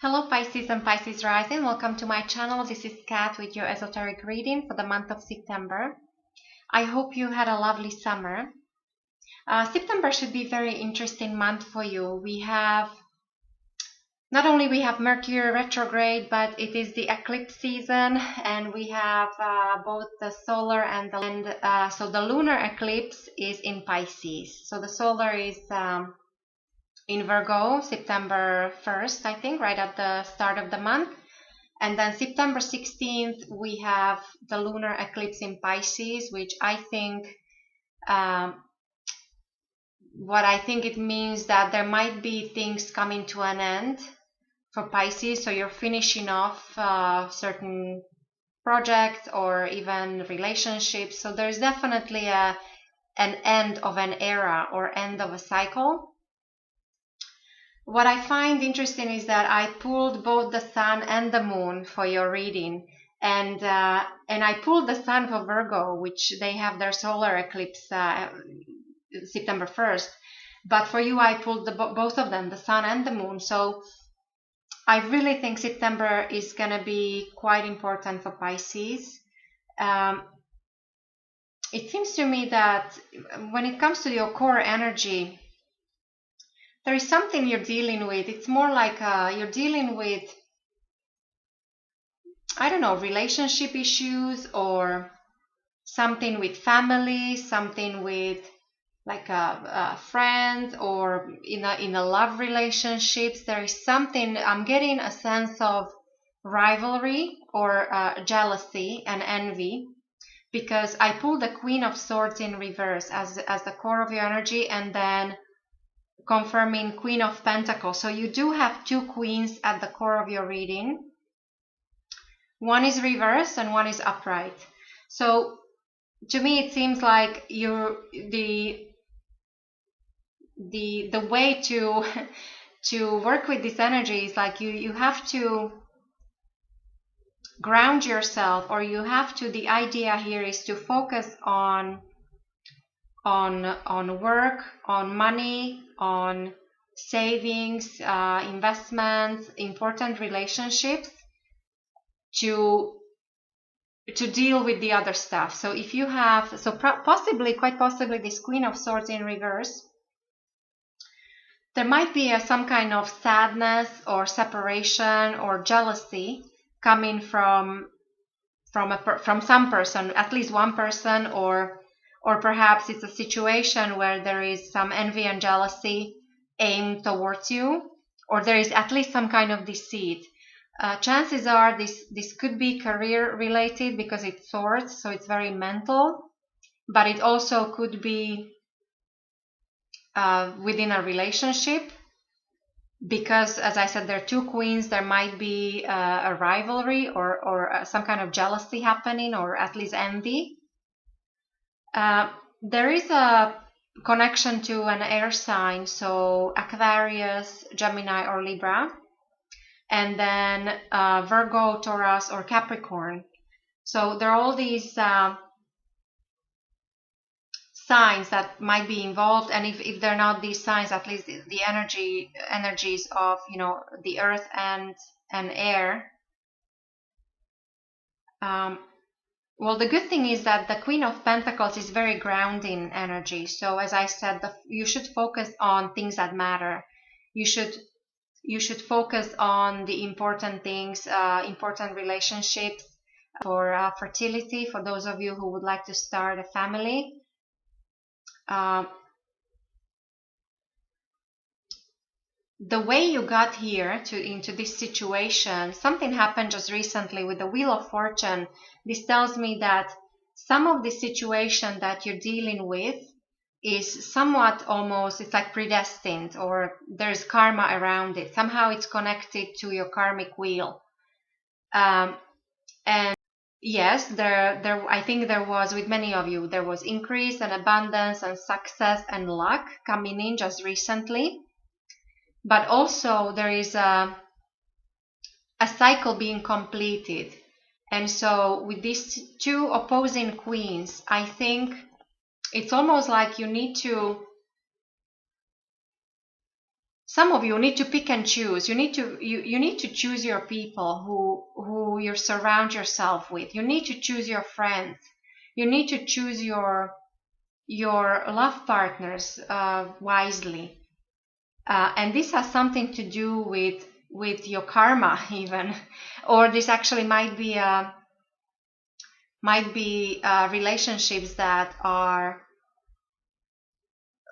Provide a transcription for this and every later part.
Hello Pisces and Pisces Rising, welcome to my channel. This is Kat with your esoteric reading for the month of September. I hope you had a lovely summer. September should be a very interesting month for you. Not only we have Mercury retrograde, but it is the eclipse season, and we have both the solar and so the lunar eclipse is in Pisces. So the solar is in Virgo, September 1st, I think, right at the start of the month. And then September 16th, we have the lunar eclipse in Pisces, which I think, what I think it means that there might be things coming to an end for Pisces. So you're finishing off certain projects or even relationships. So there's definitely an end of an era or end of a cycle. What I find interesting is that I pulled both the sun and the moon for your reading, and I pulled the sun for Virgo, which they have their solar eclipse September 1st. But for you, I pulled both of them, the sun and the moon. So I really think September is going to be quite important for Pisces. It seems to me that when it comes to your core energy, there is something you're dealing with. It's more like you're dealing with, I don't know, relationship issues or something with family, something with like a friend or in a love relationships. There is something, I'm getting a sense of rivalry or jealousy and envy, because I pulled the Queen of Swords in reverse as the core of your energy, and then confirming Queen of Pentacles. So you do have two queens at the core of your reading. One is reversed and one is upright. So to me it seems like the way to work with this energy is like you have to ground yourself, or you have to, the idea here is to focus on work, on money, on savings, investments, important relationships, to deal with the other stuff. So if you have, so quite possibly this Queen of Swords in reverse, there might be some kind of sadness or separation or jealousy coming from some person, at least one person, or perhaps it's a situation where there is some envy and jealousy aimed towards you, or there is at least some kind of deceit. Chances are this could be career related because it's swords, so it's very mental, but it also could be within a relationship, because as I said, there are two queens. There might be a rivalry or some kind of jealousy happening, or at least envy. There is a connection to an air sign, so Aquarius, Gemini, or Libra, and then Virgo, Taurus, or Capricorn. So there are all these signs that might be involved, and if they're not these signs, at least the energies of, you know, the earth and air. Well, the good thing is that the Queen of Pentacles is very grounding energy. So as I said, you should focus on things that matter. You should focus on the important things, important relationships, for fertility, for those of you who would like to start a family. The way you got here into this situation, something happened just recently with the Wheel of Fortune. This tells me that some of the situation that you're dealing with is somewhat, almost, it's like predestined, or there's karma around it. Somehow it's connected to your karmic wheel. And yes, I think there was, with many of you, there was increase and abundance and success and luck coming in just recently. But also there is a cycle being completed. And so with these two opposing queens, I think it's almost like you need to some of you need to pick and choose. You need to choose your people who you surround yourself with. You need to choose your friends. You need to choose your love partners wisely. And this has something to do with your karma even, or this actually might be relationships that are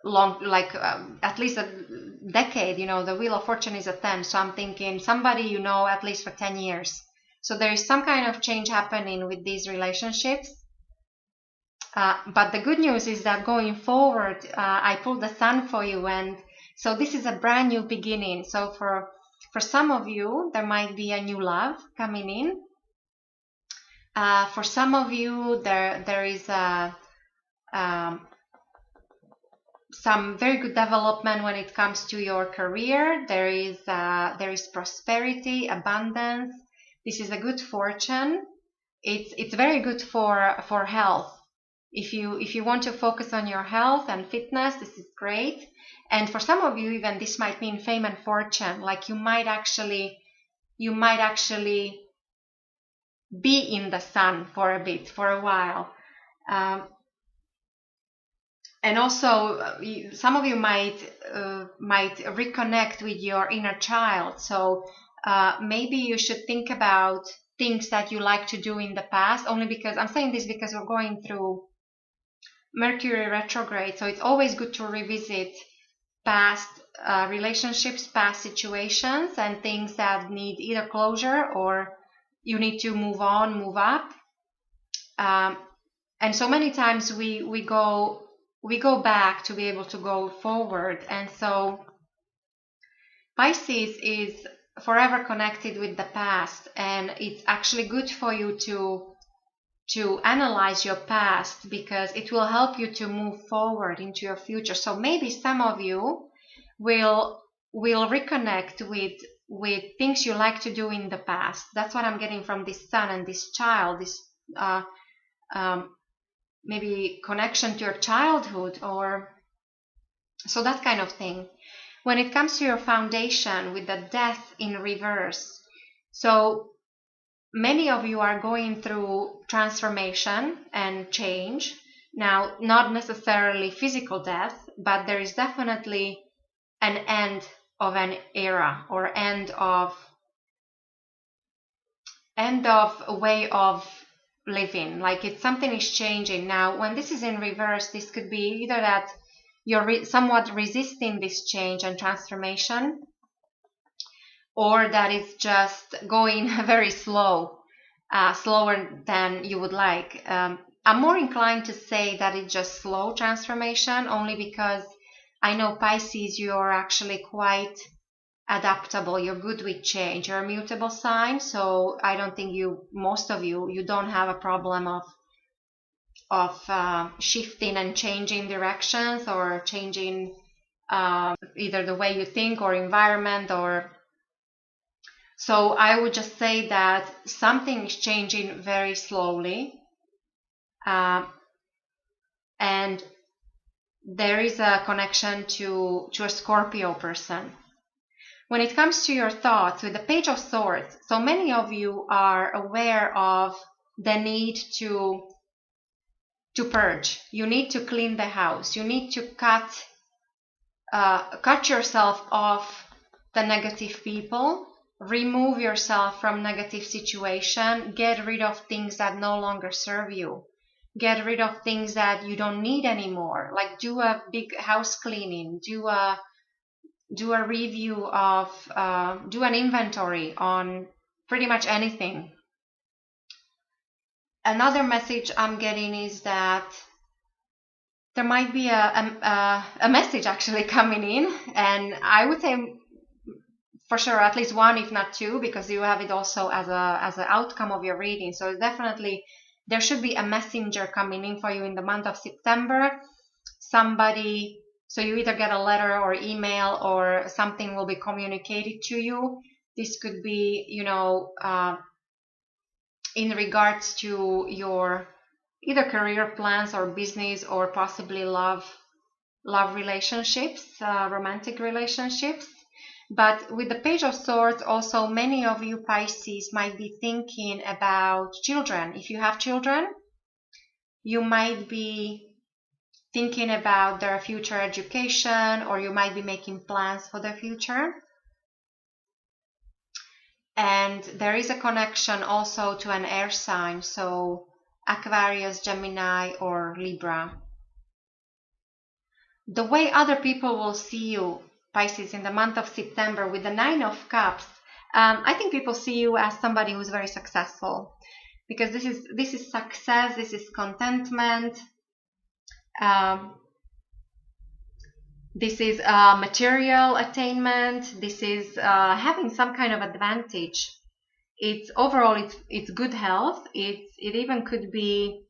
long, like at least a decade. The Wheel of Fortune is a 10, so I'm thinking somebody at least for 10 years. So there is some kind of change happening with these relationships. But the good news is that going forward, I pulled the Sun for you, and so this is a brand new beginning. So for some of you, there might be a new love coming in. For some of you, there is some very good development when it comes to your career. There is prosperity, abundance. This is a good fortune. It's very good for health. If you want to focus on your health and fitness, this is great. And for some of you, even this might mean fame and fortune. Like you might actually be in the sun for a bit, for a while. And also, some of you might reconnect with your inner child. So maybe you should think about things that you like to do in the past. Only because I'm saying this because we're going through Mercury retrograde, so it's always good to revisit past relationships, past situations, and things that need either closure or you need to move on, move up. And so many times we go back to be able to go forward. And so Pisces is forever connected with the past, and it's actually good for you to analyze your past, because it will help you to move forward into your future. So maybe some of you will reconnect with things you like to do in the past. That's what I'm getting from this Sun and this child, this maybe connection to your childhood, or so that kind of thing. When it comes to your foundation with the Death in reverse, so many of you are going through transformation and change. Now, not necessarily physical death, but there is definitely an end of an era, or end of a way of living. Like something is changing. Now, when this is in reverse, this could be either that you're somewhat resisting this change and transformation, or that it's just going very slow, slower than you would like. I'm more inclined to say that it's just slow transformation, only because I know Pisces, you're actually quite adaptable. You're good with change. You're a mutable sign, so I don't think most of you don't have a problem of shifting and changing directions, or changing either the way you think or environment, or so I would just say that something is changing very slowly, and there is a connection to a Scorpio person. When it comes to your thoughts, with the Page of Swords, so many of you are aware of the need to purge. You need to clean the house. You need to cut yourself off the negative people. Remove yourself from negative situation. Get rid of things that no longer serve you. Get rid of things that you don't need anymore. Like do a big house cleaning. Do a review of, do an inventory on pretty much anything. Another message I'm getting is that there might be a message actually coming in, and I would say for sure at least one, if not two, because you have it also as an outcome of your reading. So definitely there should be a messenger coming in for you in the month of September. Somebody, so you either get a letter or email, or something will be communicated to you. This could be, in regards to your either career plans or business, or possibly love relationships, romantic relationships. But with the Page of Swords, also many of you Pisces might be thinking about children. If you have children, you might be thinking about their future education, or you might be making plans for their future. And there is a connection also to an air sign, so Aquarius, Gemini, or Libra. The way other people will see you, Pisces, in the month of September with the Nine of Cups, I think people see you as somebody who's very successful, because this is success, this is contentment, this is material attainment, this is having some kind of advantage. It's overall it's good health. It even could be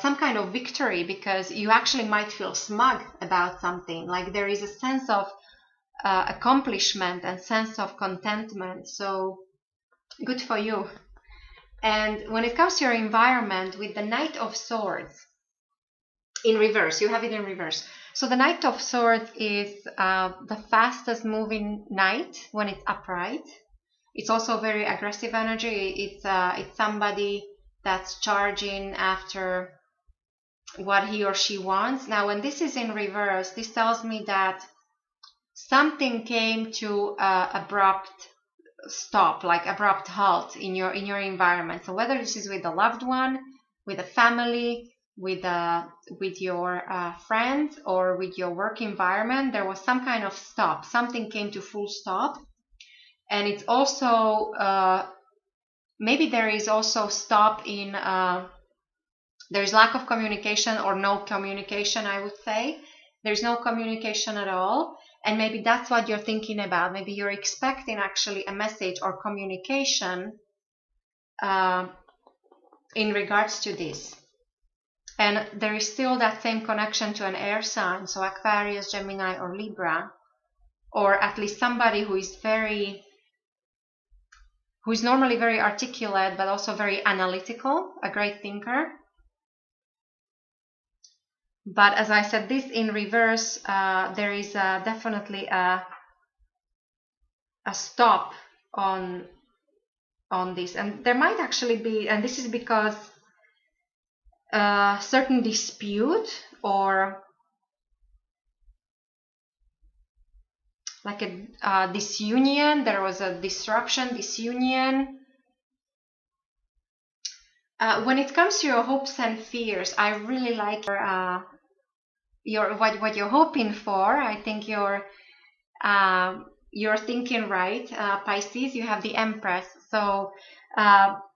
some kind of victory, because you actually might feel smug about something. Like there is a sense of accomplishment and sense of contentment. So good for you. And when it comes to your environment, with the Knight of Swords in reverse, you have it in reverse. So the Knight of Swords is the fastest moving knight when it's upright. It's also very aggressive energy. It's somebody that's charging after what he or she wants. Now, when this is in reverse, this tells me that something came to abrupt stop, like abrupt halt in your environment. So whether this is with a loved one, with a family, with your friends, or with your work environment, there was some kind of stop. Something came to full stop. And it's also maybe there is also stop in there's lack of communication, or no communication, I would say. There's no communication at all. And maybe that's what you're thinking about. Maybe you're expecting actually a message or communication in regards to this. And there is still that same connection to an air sign, so Aquarius, Gemini, or Libra, or at least somebody who is normally very articulate, but also very analytical, a great thinker. But as I said, this in reverse, there is definitely a stop on this. And there might actually be, and this is because a certain dispute, or like a disunion, there was a disruption, disunion. When it comes to your hopes and fears, I really like what you're hoping for. I think you're thinking right, Pisces. You have the Empress, so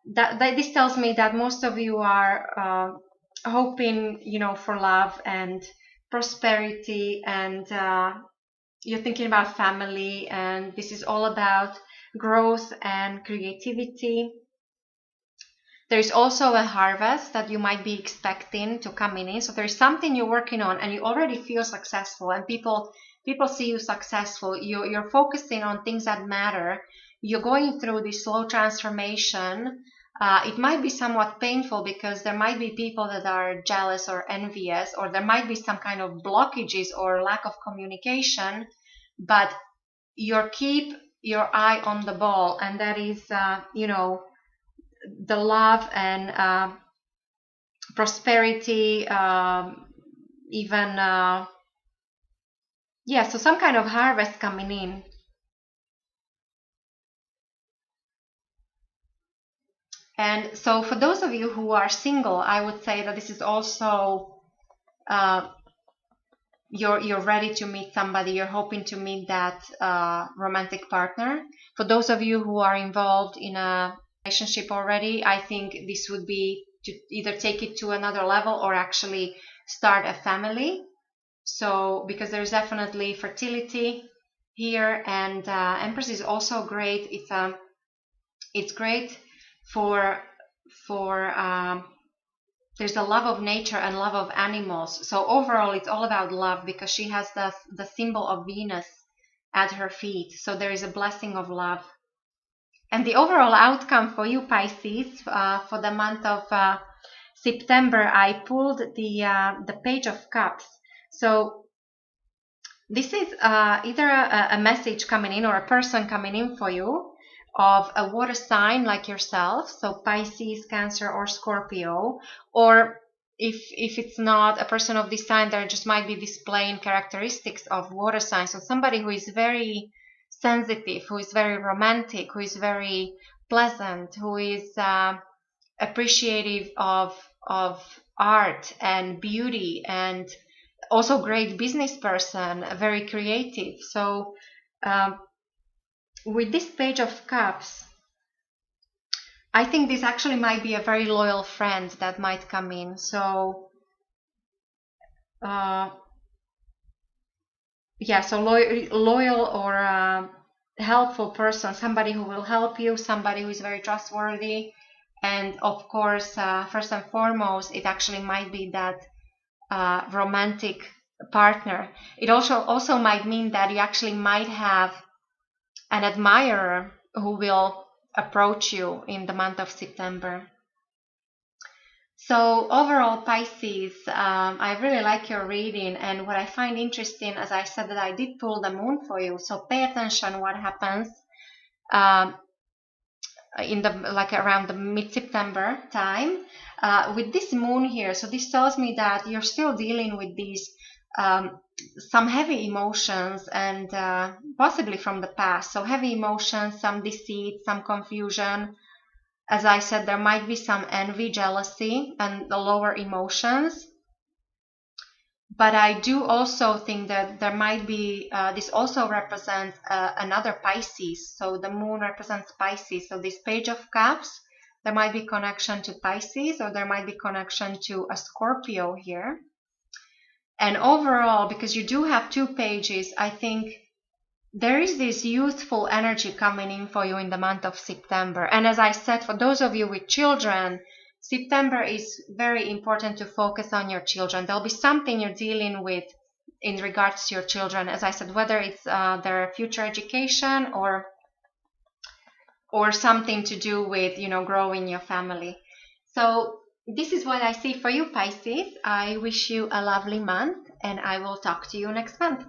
this tells me that most of you are hoping, for love and prosperity, and you're thinking about family, and this is all about growth and creativity. There's also a harvest that you might be expecting to come in. So there's something you're working on, and you already feel successful, and people see you successful. You're focusing on things that matter. You're going through this slow transformation. It might be somewhat painful, because there might be people that are jealous or envious, or there might be some kind of blockages or lack of communication, but you keep your eye on the ball, and that is, the love and prosperity, even so some kind of harvest coming in. And so for those of you who are single, I would say that this is also you're ready to meet somebody. You're hoping to meet that romantic partner. For those of you who are involved in a relationship already, I think this would be to either take it to another level or actually start a family. So because there's definitely fertility here, and Empress is also great. It's great for there's the love of nature and love of animals. So overall, it's all about love, because she has the symbol of Venus at her feet. So there is a blessing of love. And the overall outcome for you, Pisces, for the month of September, I pulled the Page of Cups. So This is either a message coming in or a person coming in for you of a water sign like yourself, so Pisces, Cancer, or Scorpio, or if it's not a person of this sign, there just might be displaying characteristics of water signs. So somebody who is very sensitive, who is very romantic, who is very pleasant, who is appreciative of art and beauty, and also great business person, very creative. So with this Page of Cups, I think this actually might be a very loyal friend that might come in. So so loyal or helpful person, somebody who will help you, somebody who is very trustworthy. And of course, first and foremost, it actually might be that romantic partner. It also might mean that you actually might have an admirer who will approach you in the month of September. So overall, Pisces, I really like your reading, and what I find interesting, as I said, that I did pull the moon for you. So pay attention what happens in around the mid-September time with this moon here. So this tells me that you're still dealing with these some heavy emotions, and possibly from the past. So heavy emotions, some deceit, some confusion. As I said, there might be some envy, jealousy, and the lower emotions. But I do also think that there might be, this also represents another Pisces. So the moon represents Pisces. So this Page of Cups, there might be connection to Pisces, or there might be connection to a Scorpio here. And overall, because you do have two pages, I think there is this youthful energy coming in for you in the month of September. And as I said, for those of you with children, September is very important to focus on your children. There'll be something you're dealing with in regards to your children. As I said, whether it's their future education or something to do with, growing your family. So this is what I see for you, Pisces. I wish you a lovely month, and I will talk to you next month.